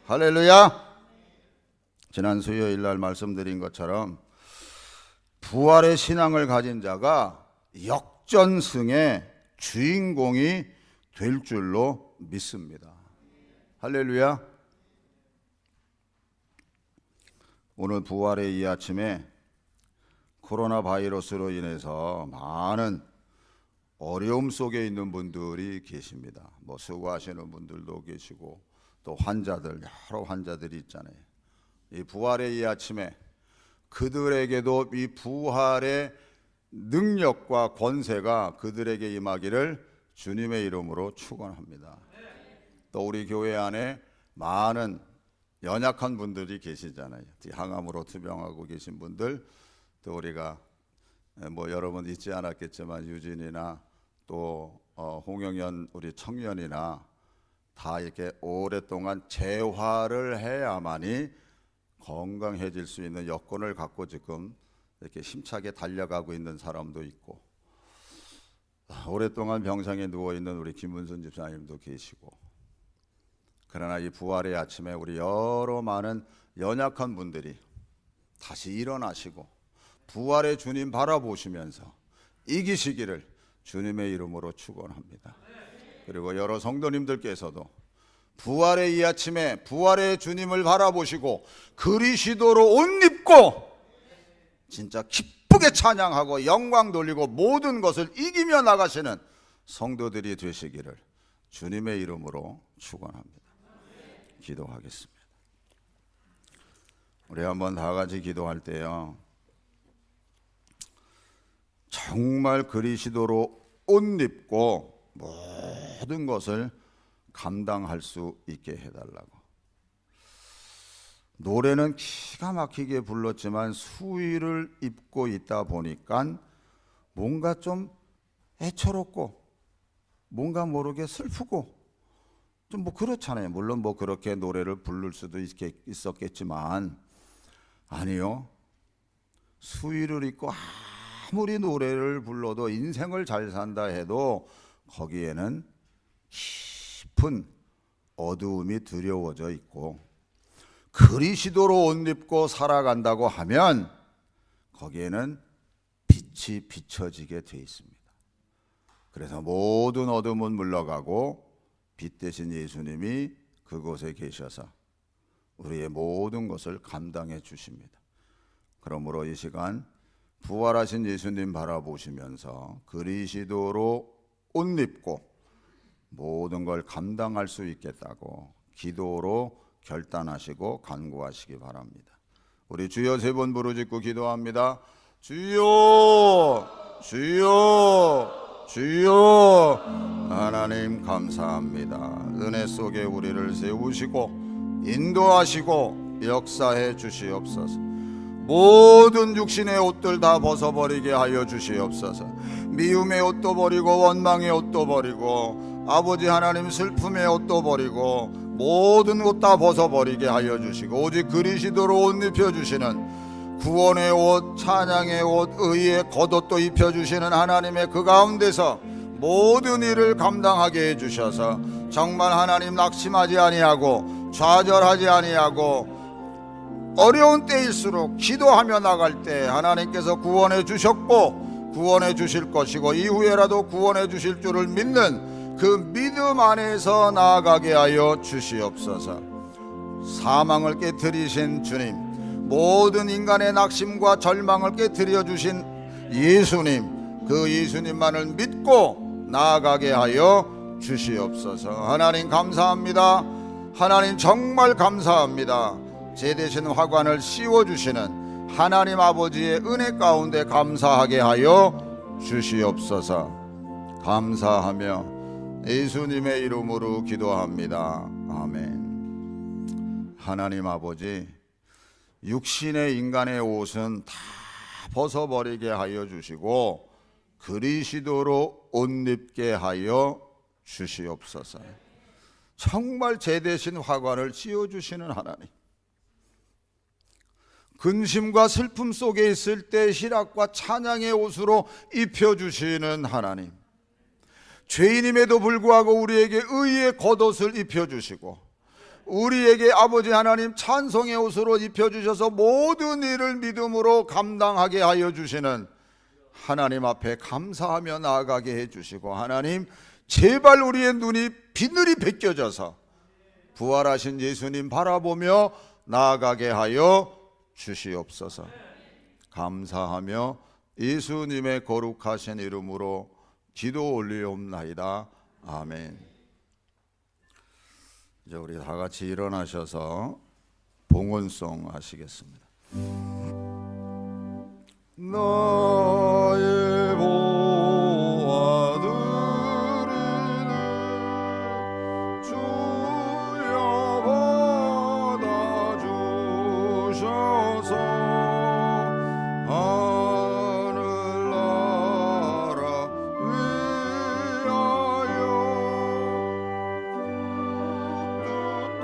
할렐루야. 지난 수요일 날 말씀드린 것처럼 부활의 신앙을 가진 자가 역전승의 주인공이 될 줄로 믿습니다. 할렐루야. 오늘 부활의 이 아침에 코로나 바이러스로 인해서 많은 어려움 속에 있는 분들이 계십니다. 수고하시는 분들도 계시고 또 환자들, 여러 환자들이 있잖아요. 이 부활의 이 아침에 그들에게도 이 부활의 능력과 권세가 그들에게 임하기를 주님의 이름으로 축원합니다. 또 우리 교회 안에 많은 연약한 분들이 계시잖아요. 항암으로 투병하고 계신 분들, 또 우리가 여러분 잊지 않았겠지만 유진이나 또 홍영연 우리 청년이나 다 이렇게 오랫동안 재활을 해야만이 건강해질 수 있는 여건을 갖고 지금 이렇게 힘차게 달려가고 있는 사람도 있고, 오랫동안 병상에 누워있는 우리 김문순 집사님도 계시고, 그러나 이 부활의 아침에 우리 여러 많은 연약한 분들이 다시 일어나시고 부활의 주님 바라보시면서 이기시기를 주님의 이름으로 축원합니다. 그리고 여러 성도님들께서도 부활의 이 아침에 부활의 주님을 바라보시고 그리스도로 옷 입고 진짜 기쁘게 찬양하고 영광 돌리고 모든 것을 이기며 나가시는 성도들이 되시기를 주님의 이름으로 축원합니다. 기도하겠습니다. 우리 한번 다 같이 기도할 때요, 정말 그리스도로 옷 입고 모든 것을 감당할 수 있게 해달라고. 노래는 기가 막히게 불렀지만 수의를 입고 있다 보니까 뭔가 좀 애처롭고 뭔가 모르게 슬프고 좀 뭐 그렇잖아요. 물론 뭐 그렇게 노래를 부를 수도 있었겠지만, 아니요, 수의를 입고 아무리 노래를 불러도 인생을 잘 산다 해도 거기에는 깊은 어두움이 드리워져 있고, 그리스도로 옷 입고 살아간다고 하면 거기에는 빛이 비춰지게 돼 있습니다. 그래서 모든 어둠은 물러가고 빛 대신 예수님이 그곳에 계셔서 우리의 모든 것을 감당해 주십니다. 그러므로 이 시간 부활하신 예수님 바라보시면서 그리스도로 옷 입고 모든 걸 감당할 수 있겠다고 기도로 결단하시고 간구하시기 바랍니다. 우리 주여 세 번 부르짖고 기도합니다. 주여, 주여, 주여. 하나님 감사합니다. 은혜 속에 우리를 세우시고 인도하시고 역사해 주시옵소서. 모든 육신의 옷들 다 벗어버리게 하여 주시옵소서. 미움의 옷도 버리고 원망의 옷도 버리고 아버지 하나님 슬픔의 옷도 버리고 모든 옷 다 벗어버리게 하여 주시고 오직 그리스도로 옷 입혀주시는 구원의 옷, 찬양의 옷, 의의 겉옷도 입혀주시는 하나님의 그 가운데서 모든 일을 감당하게 해주셔서 정말 하나님 낙심하지 아니하고 좌절하지 아니하고 어려운 때일수록 기도하며 나갈 때 하나님께서 구원해 주셨고 구원해 주실 것이고 이후에라도 구원해 주실 줄을 믿는 그 믿음 안에서 나아가게 하여 주시옵소서. 사망을 깨뜨리신 주님, 모든 인간의 낙심과 절망을 깨뜨려 주신 예수님, 그 예수님만을 믿고 나아가게 하여 주시옵소서. 하나님 감사합니다. 하나님 정말 감사합니다. 제 대신 화관을 씌워주시는 하나님 아버지의 은혜 가운데 감사하게 하여 주시옵소서. 감사하며 예수님의 이름으로 기도합니다. 아멘. 하나님 아버지, 육신의 인간의 옷은 다 벗어버리게 하여 주시고 그리스도로 옷 입게 하여 주시옵소서. 정말 제 대신 화관을 씌워주시는 하나님, 근심과 슬픔 속에 있을 때 희락과 찬양의 옷으로 입혀주시는 하나님, 죄인임에도 불구하고 우리에게 의의 겉옷을 입혀주시고 우리에게 아버지 하나님 찬송의 옷으로 입혀주셔서 모든 일을 믿음으로 감당하게 하여 주시는 하나님 앞에 감사하며 나아가게 해주시고, 하나님 제발 우리의 눈이 비늘이 벗겨져서 부활하신 예수님 바라보며 나아가게 하여 주시옵소서. 감사하며 예수님의 거룩하신 이름으로 기도 올리옵나이다. 아멘. 이제 우리 다 같이 일어나셔서 봉헌송 하시겠습니다. 나의 보아들이네 주여 받아주셔서 하늘나라 위하여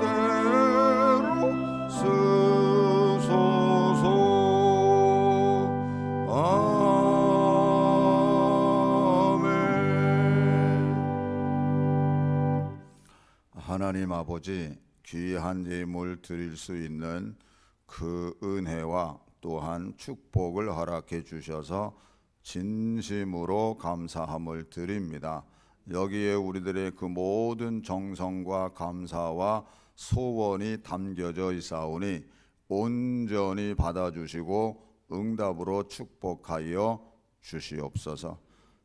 뜻대로 하나님 아버지 귀한 예물 드릴 수 있는 그 은혜와 또한 축복을 허락해 주셔서 진심으로 감사함을 드립니다. 여기에 우리들의 그 모든 정성과 감사와 소원이 담겨져 있사오니 온전히 받아주시고 응답으로 축복하여 주시옵소서.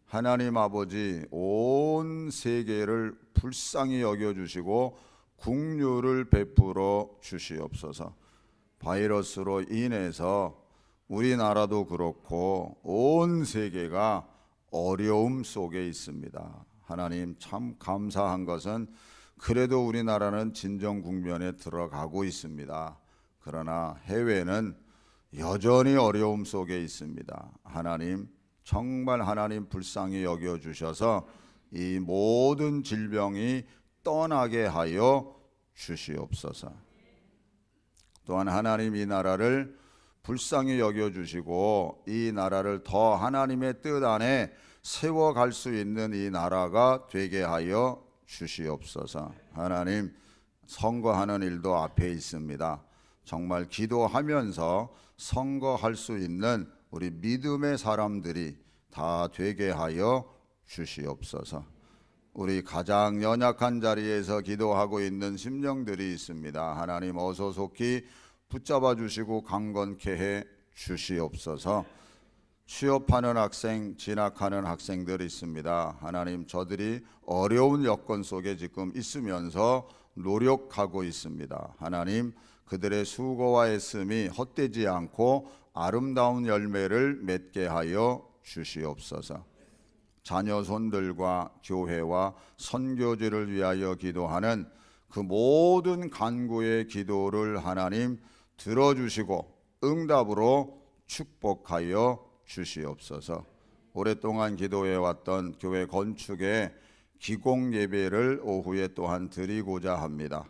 하나님 아버지 온 세계를 불쌍히 여겨주시고 긍휼을 베풀어 주시옵소서. 바이러스로 인해서 우리나라도 그렇고 온 세계가 어려움 속에 있습니다. 하나님 참 감사한 것은 그래도 우리나라는 진정 국면에 들어가고 있습니다. 그러나 해외는 여전히 어려움 속에 있습니다. 하나님 정말 하나님 불쌍히 여겨주셔서 이 모든 질병이 떠나게 하여 주시옵소서. 또한 하나님 이 나라를 불쌍히 여겨주시고 이 나라를 더 하나님의 뜻 안에 세워갈 수 있는 이 나라가 되게 하여 주시옵소서. 하나님 선거하는 일도 앞에 있습니다. 정말 기도하면서 선거할 수 있는 우리 믿음의 사람들이 다 되게 하여 주시옵소서. 우리 가장 연약한 자리에서 기도하고 있는 심령들이 있습니다. 하나님 어서 속히 붙잡아 주시고 강건케 해 주시옵소서. 취업하는 학생, 진학하는 학생들이 있습니다. 하나님 저들이 어려운 여건 속에 지금 있으면서 노력하고 있습니다. 하나님 그들의 수고와 애씀이 헛되지 않고 아름다운 열매를 맺게 하여 주시옵소서. 자녀손들과 교회와 선교지를 위하여 기도하는 그 모든 간구의 기도를 하나님 들어주시고 응답으로 축복하여 주시옵소서. 오랫동안 기도해왔던 교회 건축의 기공 예배를 오후에 또한 드리고자 합니다.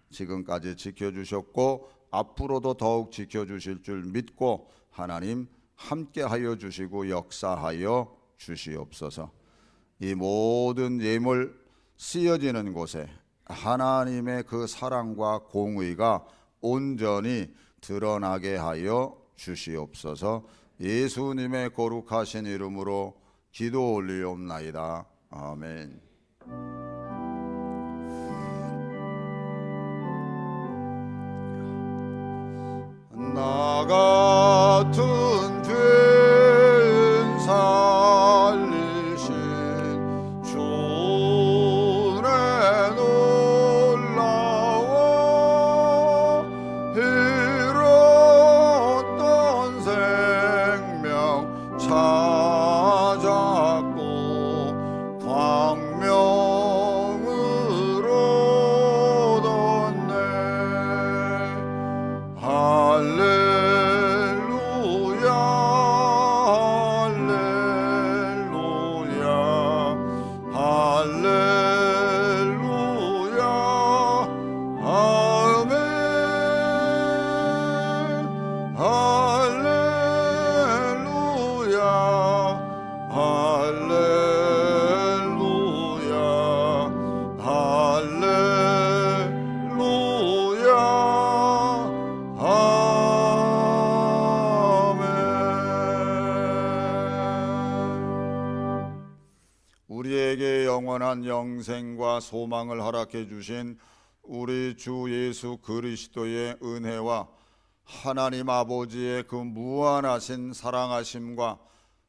지금까지 지켜주셨고 앞으로도 더욱 지켜주실 줄 믿고 하나님 함께하여 주시고 역사하여 주시옵소서. 이 모든 예물 쓰여지는 곳에 하나님의 그 사랑과 공의가 온전히 드러나게 하여 주시옵소서. 예수님의 거룩하신 이름으로 기도 올리옵나이다. 아멘. 나 같은 죄인 살리신 주의 놀라워 잃었던 생명 찾았고 광명을 얻었네. 할렐루야 할렐루야 할렐루야 아멘. 할렐루야 할렐루야 할렐루야 아멘. 우리에게 영원한 영생과 소망을 허락해 주신 우리 주 예수 그리스도의 은혜와 하나님 아버지의 그 무한하신 사랑하심과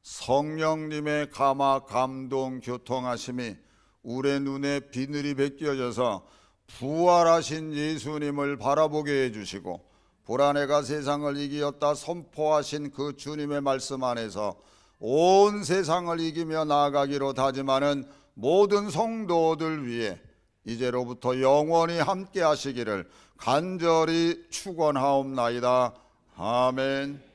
성령님의 감화 감동 교통하심이 우리 눈에 비늘이 벗겨져서 부활하신 예수님을 바라보게 해주시고 불안해가 세상을 이기었다 선포하신 그 주님의 말씀 안에서 온 세상을 이기며 나아가기로 다짐하는 모든 성도들 위해 이제로부터 영원히 함께 하시기를 간절히 축원하옵나이다. 아멘.